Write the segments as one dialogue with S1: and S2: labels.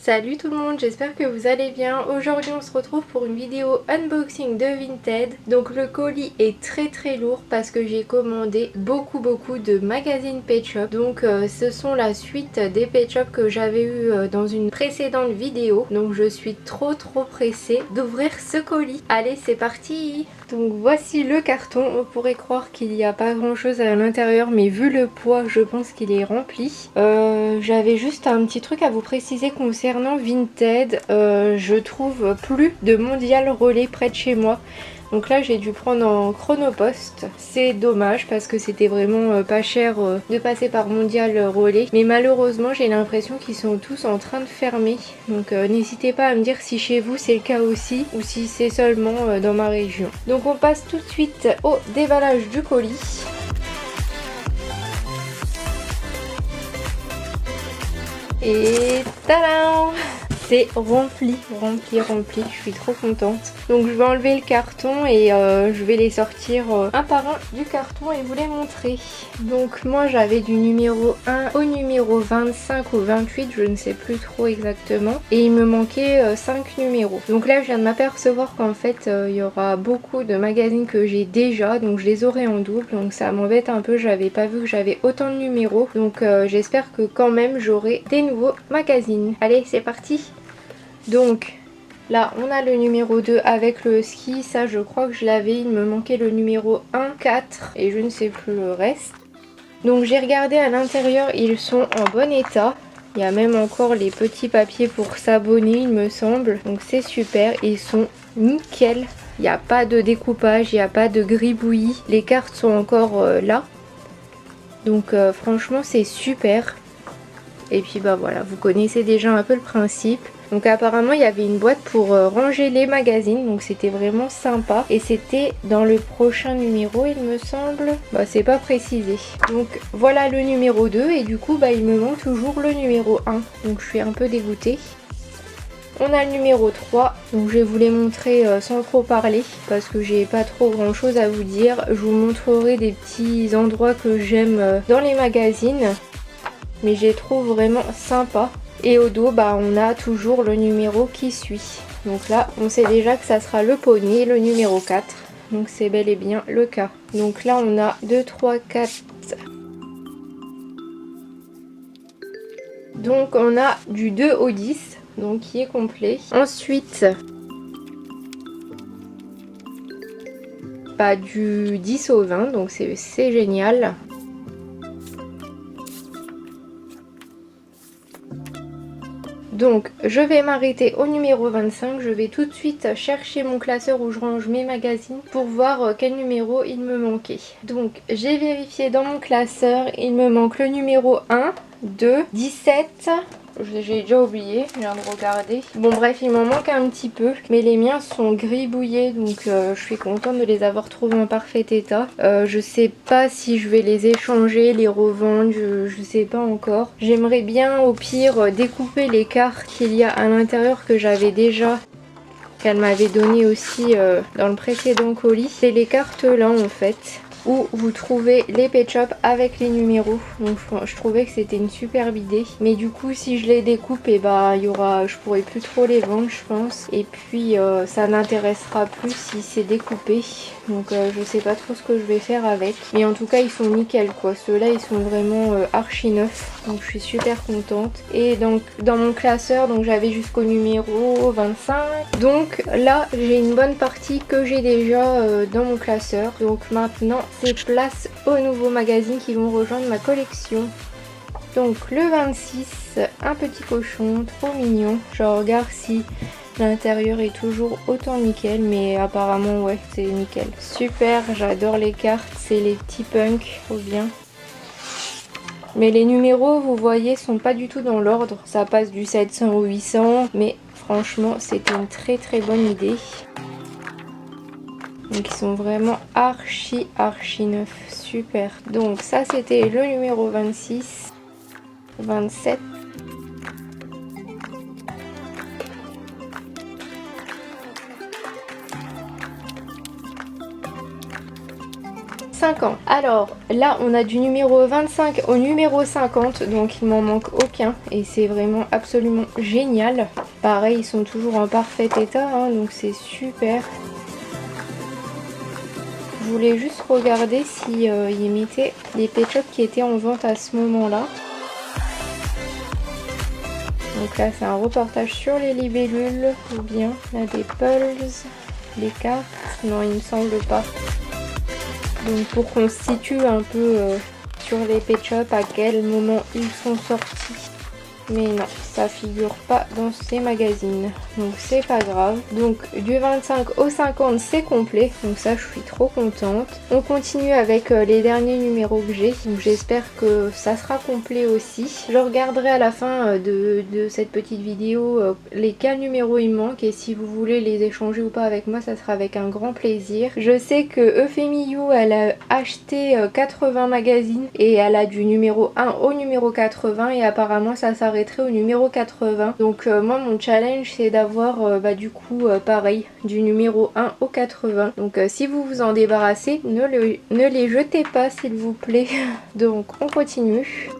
S1: Salut tout le monde, j'espère que vous allez bien. Aujourd'hui on se retrouve pour une vidéo unboxing de Vinted. Donc le colis est très lourd parce que j'ai commandé beaucoup de magazines Pet Shop. Donc ce sont la suite des Pet Shop que j'avais eu dans une précédente vidéo. Donc je suis trop pressée d'ouvrir ce colis. Allez, c'est parti. Donc voici le carton. On pourrait croire qu'il n'y a pas grand chose à l'intérieur, mais vu le poids je pense qu'il est rempli. J'avais juste un petit truc à vous préciser concernant Vinted. Je trouve plus de Mondial Relais près de chez moi. Donc là j'ai dû prendre en Chronopost. C'est dommage parce que c'était vraiment pas cher de passer par Mondial Relais. Mais malheureusement j'ai l'impression qu'ils sont tous en train de fermer. Donc n'hésitez pas à me dire si chez vous c'est le cas aussi ou si c'est seulement dans ma région. Donc on passe tout de suite au déballage du colis. Et tadam! C'est rempli, je suis trop contente. Donc je vais enlever le carton et je vais les sortir un par un du carton et vous les montrer. Donc moi j'avais du numéro 1 au numéro 25 ou 28, je ne sais plus trop exactement. Et il me manquait 5 numéros. Donc là je viens de m'apercevoir qu'en fait il y aura beaucoup de magazines que j'ai déjà, donc je les aurai en double. Donc ça m'embête un peu, j'avais pas vu que j'avais autant de numéros. Donc j'espère que quand même j'aurai des nouveaux magazines. Allez, c'est parti! Donc là on a le numéro 2 avec le ski, ça je crois que je l'avais, il me manquait le numéro 1, 4 et je ne sais plus le reste. Donc j'ai regardé à l'intérieur, ils sont en bon état. Il y a même encore les petits papiers pour s'abonner il me semble, donc c'est super, ils sont nickel. Il n'y a pas de découpage, il n'y a pas de gribouillis, les cartes sont encore là. Donc franchement c'est super. Et puis bah voilà, vous connaissez déjà un peu le principe. Donc apparemment il y avait une boîte pour ranger les magazines, donc c'était vraiment sympa. Et c'était dans le prochain numéro il me semble. Bah c'est pas précisé. Donc voilà le numéro 2 et du coup bah il me manque toujours le numéro 1. Donc je suis un peu dégoûtée. On a le numéro 3, donc je vais vous les montrer sans trop parler parce que j'ai pas trop grand chose à vous dire. Je vous montrerai des petits endroits que j'aime dans les magazines. Mais je les trouve vraiment sympa. Et au dos bah on a toujours le numéro qui suit. Donc là on sait déjà que ça sera le poney, le numéro 4. Donc c'est bel et bien le cas. Donc là on a 2, 3, 4. Donc on a du 2 au 10, donc qui est complet. Ensuite bah, du 10 au 20, donc c'est génial. Donc je vais m'arrêter au numéro 25, je vais tout de suite chercher mon classeur où je range mes magazines pour voir quel numéro il me manquait. Donc j'ai vérifié dans mon classeur, il me manque le numéro 1, 2, 17... J'ai déjà oublié, je viens de regarder. Bon bref, il m'en manque un petit peu. Mais les miens sont gribouillés, donc je suis contente de les avoir trouvés en parfait état. Je sais pas si je vais les échanger, les revendre, je sais pas encore. J'aimerais bien au pire découper les cartes qu'il y a à l'intérieur que j'avais déjà, qu'elle m'avait donné aussi dans le précédent colis. C'est les cartes là en fait, où vous trouvez les Pet Shop avec les numéros. Donc je trouvais que c'était une superbe idée. Mais du coup si je les découpe, et bah je pourrai plus trop les vendre je pense. Et puis ça n'intéressera plus si c'est découpé. Donc je sais pas trop ce que je vais faire avec. Mais en tout cas ils sont nickel quoi. Ceux-là ils sont vraiment archi neufs. Donc je suis super contente. Et donc dans mon classeur, donc j'avais jusqu'au numéro 25. Donc là j'ai une bonne partie que j'ai déjà dans mon classeur. Donc maintenant c'est place aux nouveaux magazines qui vont rejoindre ma collection. Donc le 26, un petit cochon, trop mignon. Je regarde si l'intérieur est toujours autant nickel, mais apparemment ouais c'est nickel. Super, j'adore les cartes, c'est les petits punks, trop bien. Mais les numéros vous voyez sont pas du tout dans l'ordre, ça passe du 700 au 800, mais franchement c'était une très bonne idée. Donc ils sont vraiment archi neufs, super. Donc ça c'était le numéro 26, 27. 50. Alors là on a du numéro 25 au numéro 50, donc il m'en manque aucun et c'est vraiment absolument génial. Pareil, ils sont toujours en parfait état, hein, donc c'est super. Je voulais juste regarder si ils mettaient les Pet Shop qui étaient en vente à ce moment-là. Donc là c'est un reportage sur les libellules, ou bien là des pulls, les cartes, non il me semble pas. Donc pour qu'on se situe un peu sur les Pet Shop à quel moment ils sont sortis. Mais non, ça figure pas dans ces magazines. Donc c'est pas grave. Donc du 25 au 50 c'est complet. Donc ça je suis trop contente. On continue avec les derniers numéros que j'ai. Donc j'espère que ça sera complet aussi. Je regarderai à la fin de cette petite vidéo les quels numéros il manque. Et si vous voulez les échanger ou pas avec moi, ça sera avec un grand plaisir. Je sais que Euphémiou elle a acheté 80 magazines. Et elle a du numéro 1 au numéro 80. Et apparemment ça s'arrête au numéro 80. Donc moi mon challenge c'est d'avoir du coup pareil du numéro 1 au 80. Donc si vous vous en débarrassez, ne les jetez pas s'il vous plaît. Donc on continue.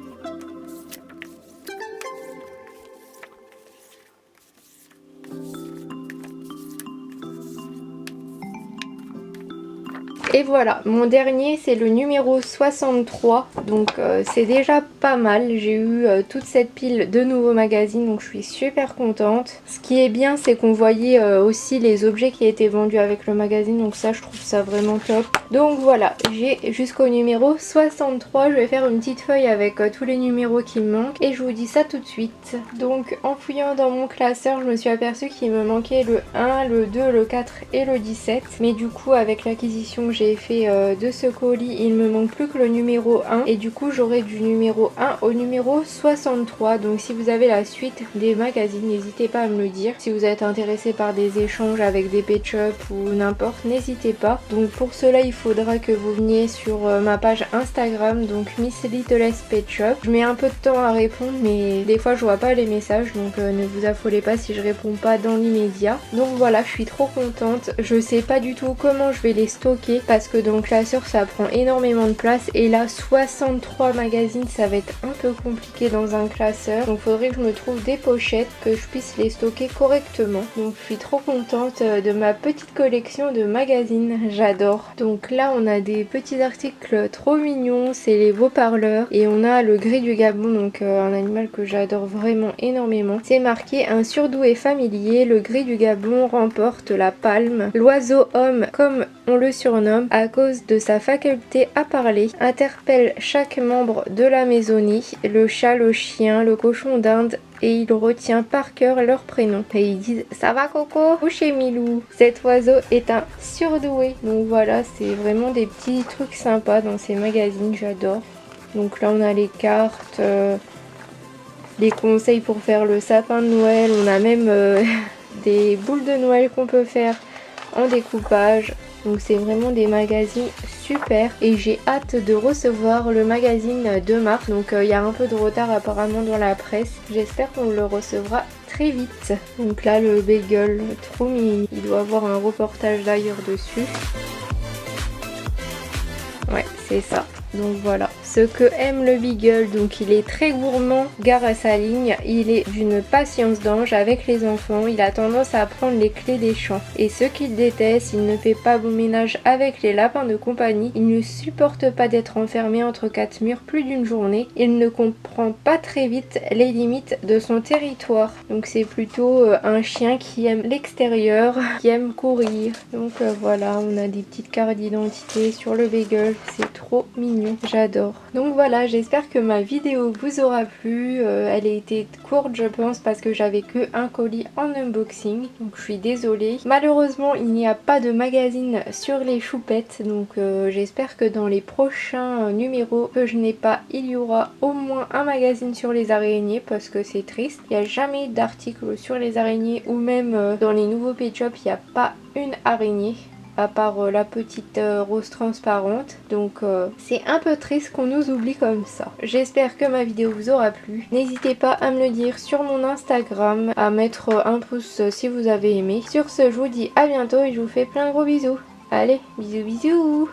S1: Et voilà, mon dernier c'est le numéro 63, donc c'est déjà pas mal. J'ai eu toute cette pile de nouveaux magazines, donc je suis super contente. Ce qui est bien c'est qu'on voyait aussi les objets qui étaient vendus avec le magazine, donc ça je trouve ça vraiment top. Donc voilà, j'ai jusqu'au numéro 63, je vais faire une petite feuille avec tous les numéros qui me manquent et je vous dis ça tout de suite. Donc en fouillant dans mon classeur, je me suis aperçue qu'il me manquait le 1, le 2, le 4 et le 17. Mais du coup avec l'acquisition que j'ai fait de ce colis, il me manque plus que le numéro 1 et du coup j'aurai du numéro 1 au numéro 63. Donc si vous avez la suite des magazines, n'hésitez pas à me le dire. Si vous êtes intéressé par des échanges avec des Pet Shop ou n'importe, n'hésitez pas. Donc pour cela il faudra que vous veniez sur ma page Instagram, donc Miss Littlest Pet Shop. Je mets un peu de temps à répondre mais des fois je vois pas les messages, donc ne vous affolez pas si je réponds pas dans l'immédiat. Donc voilà, je suis trop contente. Je sais pas du tout comment je vais les stocker parce que dans le classeur ça prend énormément de place et là 63 magazines ça va être un peu compliqué dans un classeur, donc faudrait que je me trouve des pochettes que je puisse les stocker correctement. Donc je suis trop contente de ma petite collection de magazines, j'adore. Donc là on a des petits articles trop mignons, c'est les beaux parleurs et on a le gris du Gabon, donc un animal que j'adore vraiment énormément. C'est marqué un surdoué familier, le gris du Gabon remporte la palme. L'oiseau homme comme on le surnomme à cause de sa faculté à parler, interpelle chaque membre de la maisonnée, le chat, le chien, le cochon d'Inde, et il retient par cœur leur prénom. Et ils disent ça va Coco, couchez Milou. Cet oiseau est un surdoué. Donc voilà, c'est vraiment des petits trucs sympas dans ces magazines, j'adore. Donc là on a les cartes, les conseils pour faire le sapin de Noël, on a même des boules de Noël qu'on peut faire en découpage. Donc c'est vraiment des magazines super et j'ai hâte de recevoir le magazine de mars. Donc il y a un peu de retard apparemment dans la presse. J'espère qu'on le recevra très vite. Donc là le bagel, trop mignon. Il doit avoir un reportage d'ailleurs dessus. Ouais, c'est ça. Donc voilà, ce que aime le Beagle, donc il est très gourmand, gare à sa ligne, il est d'une patience d'ange avec les enfants, il a tendance à prendre les clés des champs. Et ce qu'il déteste, il ne fait pas bon ménage avec les lapins de compagnie, il ne supporte pas d'être enfermé entre quatre murs plus d'une journée, il ne comprend pas très vite les limites de son territoire. Donc c'est plutôt un chien qui aime l'extérieur, qui aime courir. Donc voilà, on a des petites cartes d'identité sur le Beagle, c'est trop mignon. J'adore. Donc voilà, j'espère que ma vidéo vous aura plu. Elle a été courte je pense parce que j'avais que un colis en unboxing. Donc je suis désolée. Malheureusement il n'y a pas de magazine sur les choupettes. Donc j'espère que dans les prochains numéros que je n'ai pas, il y aura au moins un magazine sur les araignées parce que c'est triste. Il n'y a jamais d'article sur les araignées ou même dans les nouveaux Pet Shop il n'y a pas une araignée. À part la petite rose transparente. Donc c'est un peu triste qu'on nous oublie comme ça. J'espère que ma vidéo vous aura plu. N'hésitez pas à me le dire sur mon Instagram, à mettre un pouce si vous avez aimé. Sur ce, je vous dis à bientôt et je vous fais plein de gros bisous. Allez, bisous bisous.